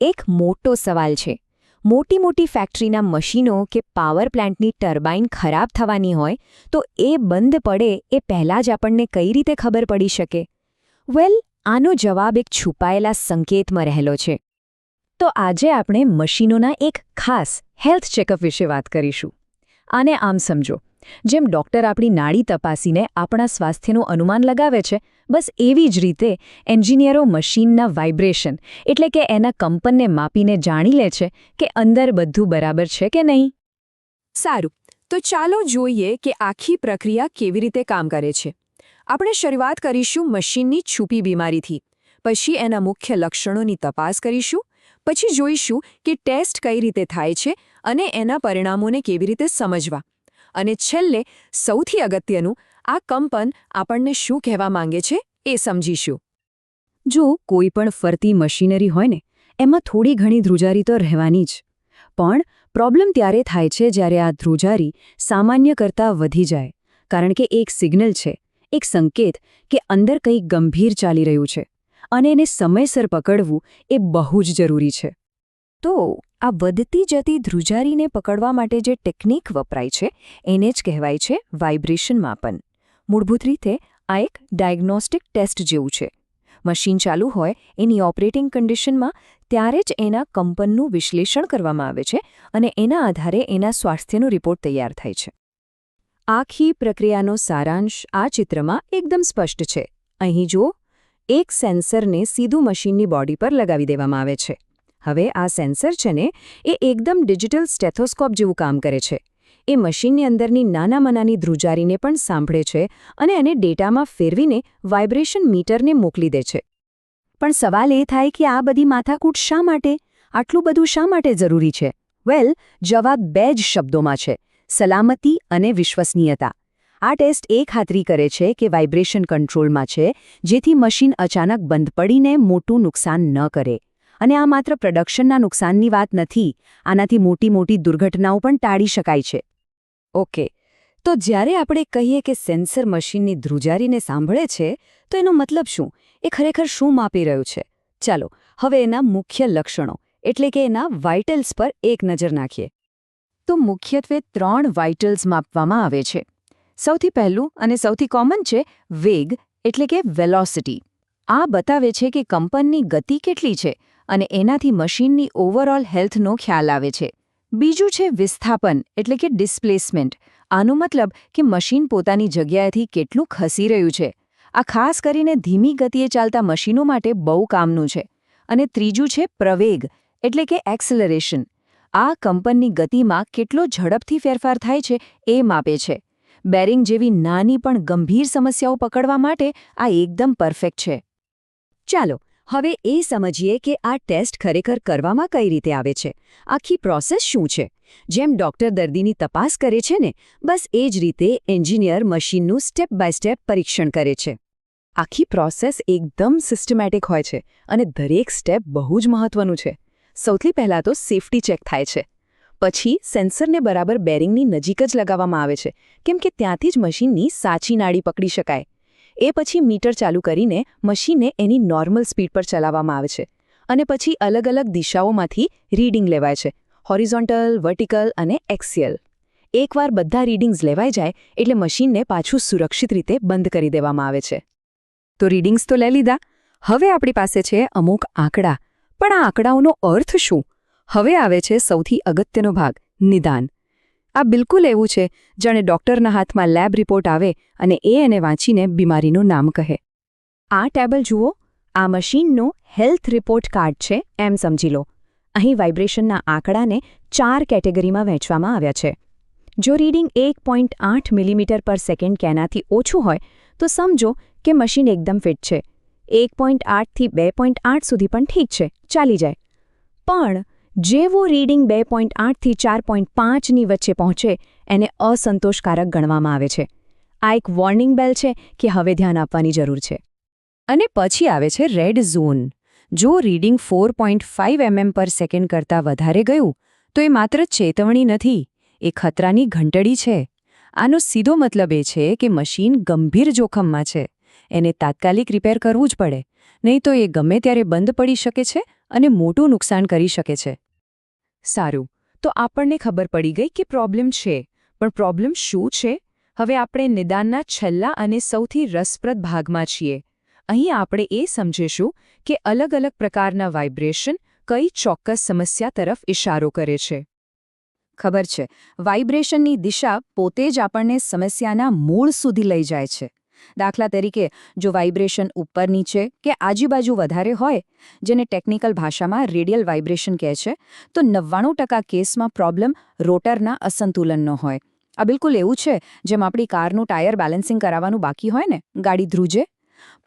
એક મોટો સવાલ છે. મોટી મોટી ફેક્ટરીના મશીનો કે પાવર પ્લાન્ટની ટર્બાઇન ખરાબ થવાની હોય તો એ બંધ પડે એ પહેલાં જ આપણને કઈ રીતે ખબર પડી શકે? વેલ, આનો જવાબ એક છુપાયેલા સંકેતમાં રહેલો છે. તો આજે આપણે મશીનોના એક ખાસ હેલ્થ ચેકઅપ વિશે વાત કરીશું. આને આમ સમજો, જેમ ડૉક્ટર આપણી નાડી તપાસીને આપણા સ્વાસ્થ્યનું અનુમાન લગાવે છે, બસ એવી જ રીતે એન્જિનિયરો મશીનના વાઇબ્રેશન એટલે કે એના કંપનને માપીને જાણી લે છે કે અંદર બધું બરાબર છે કે નહીં. સારું, તો ચાલો જોઈએ કે આખી પ્રક્રિયા કેવી રીતે કામ કરે છે. આપણે શરૂઆત કરીશું મશીનની છુપી બીમારીથી, પછી એના મુખ્ય લક્ષણોની તપાસ કરીશું, પછી જોઈશું કે ટેસ્ટ કઈ રીતે થાય છે અને એના પરિણામોને કેવી રીતે સમજવા. અને છેલ્લે સૌથી અગત્યનું, આ કંપન આપણને શું કહેવા માંગે છે એ સમજીશું. જો કોઈ પણ ફરતી મશીનરી હોય ને, એમાં થોડી ઘણી ધ્રુજારી તો રહેવાની જ. પણ પ્રોબ્લેમ ત્યારે થાય છે જ્યારે આ ધ્રુજારી સામાન્ય કરતાં વધી જાય, કારણ કે એક સિગ્નલ છે, એક સંકેત કે અંદર કંઈક ગંભીર ચાલી રહ્યું છે, અને એને સમયસર પકડવું એ બહુ જ જરૂરી છે. તો આ વધતી જતી ધ્રુજારીને પકડવા માટે જે ટેકનિક વપરાય છે એને જ કહેવાય છે વાઇબ્રેશન માપન. મૂળભૂત રીતે આ એક ડાયગ્નોસ્ટિક ટેસ્ટ જેવું છે. મશીન ચાલુ હોય એની ઓપરેટિંગ કન્ડિશનમાં ત્યારે જ એના કંપનનું વિશ્લેષણ કરવામાં આવે છે અને એના આધારે એના સ્વાસ્થ્યનો રિપોર્ટ તૈયાર થાય છે. આખી પ્રક્રિયાનો સારાંશ આ ચિત્રમાં એકદમ સ્પષ્ટ છે. અહીં જુઓ, એક સેન્સરને સીધું મશીનની બોડી પર લગાવી દેવામાં આવે છે. હવે આ સેન્સર છે ને, એ એકદમ ડિજિટલ સ્ટેથોસ્કોપ જેવું કામ કરે છે. એ મશીનની અંદરની નાનામનાની ધ્રુજારીને પણ સાંભળે છે અને એને ડેટામાં ફેરવીને વાઇબ્રેશન મીટરને મોકલી દે છે. પણ સવાલ એ થાય કે આ બધી માથાકૂટ શા માટે? આટલું બધું શા માટે જરૂરી છે? વેલ, જવાબ બે જ શબ્દોમાં છે: સલામતી અને વિશ્વસનીયતા. આ ટેસ્ટ એ ખાતરી કરે છે કે વાઇબ્રેશન કંટ્રોલમાં છે, જેથી મશીન અચાનક બંધ પડીને મોટું નુકસાન ન કરે. અને આ માત્ર પ્રોડક્શનના નુકસાનની વાત નથી, આનાથી મોટી મોટી દુર્ઘટનાઓ પણ ટાળી શકાય છે. ઓકે, તો જ્યારે આપણે કહીએ કે સેન્સર મશીનની ધ્રુજારીને સાંભળે છે, તો એનો મતલબ શું? એ ખરેખર શું માપી રહ્યું છે? ચાલો હવે એના મુખ્ય લક્ષણો એટલે કે એના વાઇટલ્સ પર એક નજર નાખીએ. તો મુખ્યત્વે 3 વાઇટલ્સ માપવામાં આવે છે. સૌથી પહેલું અને સૌથી કોમન છે વેગ એટલે કે વેલોસિટી. આ બતાવે છે કે કંપનની ગતિ કેટલી છે અને એનાથી મશીનની ઓવરઓલ હેલ્થનો ખ્યાલ આવે છે. બીજું છે વિસ્થાપન એટલે કે ડિસ્પ્લેસમેન્ટ. આનો મતલબ કે મશીન પોતાની જગ્યાએથી કેટલું ખસી રહ્યું છે. આ ખાસ કરીને ધીમી ગતિએ ચાલતા મશીનો માટે બહુ કામનું છે. અને ત્રીજું છે પ્રવેગ એટલે કે એક્સલરેશન. આ કંપનની ગતિમાં કેટલો ઝડપથી ફેરફાર થાય છે એ માપે છે. બેરિંગ જેવી નાની પણ ગંભીર સમસ્યાઓ પકડવા માટે આ એકદમ પરફેક્ટ છે. ચાલો હવે એ સમજીએ કે આ ટેસ્ટ ખરેખર કરવામાં કઈ રીતે આવે છે. આખી પ્રોસેસ શું છે? જેમ ડૉક્ટર દર્દીની તપાસ કરે છે ને, બસ એ જ રીતે એન્જિનિયર મશીનનું સ્ટેપ બાય સ્ટેપ પરીક્ષણ કરે છે. આખી પ્રોસેસ એકદમ સિસ્ટમેટિક હોય છે અને દરેક સ્ટેપ બહુ જ મહત્વનું છે. સૌથી પહેલાં તો સેફ્ટી ચેક થાય છે. પછી સેન્સરને બરાબર બેરિંગની નજીક જ લગાવવામાં આવે છે, કેમ કે ત્યાંથી જ મશીનની સાચી નાડી પકડી શકાય. એ પછી મીટર ચાલુ કરીને મશીનને એની નોર્મલ સ્પીડ પર ચલાવવામાં આવે છે અને પછી અલગ અલગ દિશાઓમાંથી રીડિંગ લેવાય છે: હોરિઝોન્ટલ, વર્ટિકલ અને એક્સિયલ. એકવાર બધા રીડિંગ્સ લેવાઈ જાય એટલે મશીનને પાછું સુરક્ષિત રીતે બંધ કરી દેવામાં આવે છે. તો રીડિંગ્સ તો લઈ લીધા. હવે આપણી પાસે છે અમુક આંકડા. પણ આ આંકડાઓનો અર્થ શું? હવે આવે છે સૌથી અગત્યનો ભાગ: નિદાન. આ બિલકુલ એવું છે જાણે ડૉક્ટરના હાથમાં લેબ રિપોર્ટ આવે અને એ એને વાંચીને બીમારીનું નામ કહે. આ ટેબલ જુઓ, આ મશીનનો હેલ્થ રિપોર્ટ કાર્ડ છે એમ સમજી લો. અહીં વાઇબ્રેશનના આંકડાને 4 કેટેગરીમાં વહેંચવામાં આવ્યા છે. જો રીડિંગ 1.8 મિલીમીટર પર સેકન્ડ કે એનાથી ઓછું હોય તો સમજો કે મશીન એકદમ ફિટ છે. 1.8 થી 2.8 સુધી પણ ઠીક છે, ચાલી જાય. પણ જેવો રીડિંગ 2.8 થી 4.5ની વચ્ચે પહોંચે એને અસંતોષકારક ગણવામાં આવે છે. આ એક વોર્નિંગ બેલ છે કે હવે ધ્યાન આપવાની જરૂર છે. અને પછી આવે છે રેડ ઝોન. જો રીડિંગ 4.5 mm/s કરતાં વધારે ગયું તો એ માત્ર ચેતવણી નથી, એ ખતરાની ઘંટડી છે. આનો સીધો મતલબ એ છે કે મશીન ગંભીર જોખમમાં છે. એને તાત્કાલિક રિપેર કરવું જ પડે, નહીં તો એ ગમે ત્યારે બંધ પડી શકે છે અને મોટું નુકસાન કરી શકે છે. સારું, તો આપણને ખબર પડી ગઈ કે પ્રોબ્લેમ છે, પણ પ્રોબ્લેમ શું છે? હવે આપણે નિદાનના છેલ્લા અને સૌથી રસપ્રદ ભાગમાં છીએ. અહીં આપણે એ સમજીશું કે અલગ-અલગ પ્રકારના વાઇબ્રેશન કઈ ચોક્કસ સમસ્યા તરફ ઇશારો કરે છે. ખબર છે, વાઇબ્રેશનની દિશા પોતે જ આપણને સમસ્યાના મૂળ સુધી લઈ જાય છે. દાખલા તરીકે, જો વાઇબ્રેશન ઉપર નીચે કે આજુબાજુ વધારે હોય, જેને ટેકનિકલ ભાષામાં રેડિયલ વાઇબ્રેશન કહે છે, તો 99% કેસમાં પ્રોબ્લેમ રોટરના અસંતુલનનો હોય. આ બિલકુલ એવું છે જેમ આપણી કારનું ટાયર બેલેન્સિંગ કરાવવાનું બાકી હોય ને, ગાડી ધ્રુજે.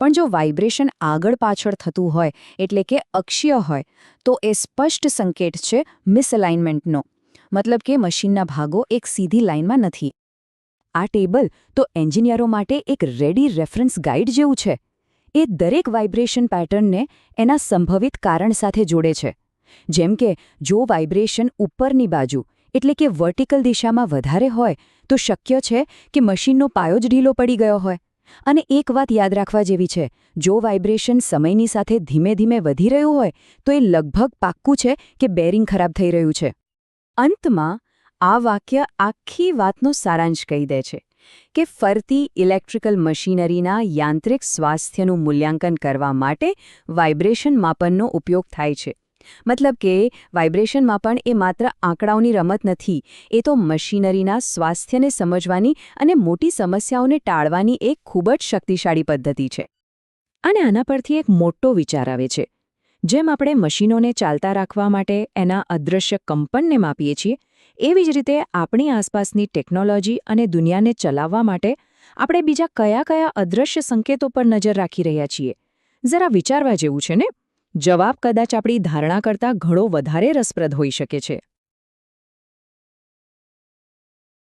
પણ જો વાઇબ્રેશન આગળ પાછળ થતું હોય, એટલે કે અક્ષીય હોય, તો એ સ્પષ્ટ સંકેત છે મિસઅલાઇનમેન્ટનો. મતલબ કે મશીનના ભાગો એક સીધી લાઇનમાં નથી. આ ટેબલ તો એન્જિનિયરો માટે એક રેડી રેફરન્સ ગાઇડ જેવું છે. એ દરેક વાઇબ્રેશન પેટર્નને એના સંભવિત કારણ સાથે જોડે છે. જેમ કે જો વાઇબ્રેશન ઉપરની બાજુ એટલે કે વર્ટિકલ દિશામાં વધારે હોય, તો શક્ય છે કે મશીનનો પાયો જ ઢીલો પડી ગયો હોય. અને એક વાત યાદ રાખવા જેવી છે, જો વાઇબ્રેશન સમયની સાથે ધીમે ધીમે વધી રહ્યું હોય, તો એ લગભગ પાક્કું છે કે બેરિંગ ખરાબ થઈ રહ્યું છે. અંતમાં આ વાક્ય આખી વાતનો સારાંશ કહી દે છે કે ફરતી ઇલેક્ટ્રિકલ મશીનરીના યાંત્રિક સ્વાસ્થ્યનું મૂલ્યાંકન કરવા માટે વાઇબ્રેશન માપનનો ઉપયોગ થાય છે. મતલબ કે વાઇબ્રેશન માપન એ માત્ર આંકડાઓની રમત નથી, એ તો મશીનરીના સ્વાસ્થ્યને સમજવાની અને મોટી સમસ્યાઓને ટાળવાની એક ખૂબ જ શક્તિશાળી પદ્ધતિ છે. અને આના પરથી એક મોટો વિચાર આવે છે. જેમ આપણે મશીનોને ચાલતા રાખવા માટે એના અદૃશ્ય કંપનને માપીએ છીએ, એવી જ રીતે આપણી આસપાસની ટેકનોલોજી અને દુનિયાને ચલાવવા માટે આપણે બીજા કયા અદૃશ્ય સંકેતો પર નજર રાખી રહ્યા છીએ. જરા વિચારવા જેવું છે ને? જવાબ કદાચ આપણી ધારણા કરતાં ઘણો વધારે રસપ્રદ હોઈ શકે છે.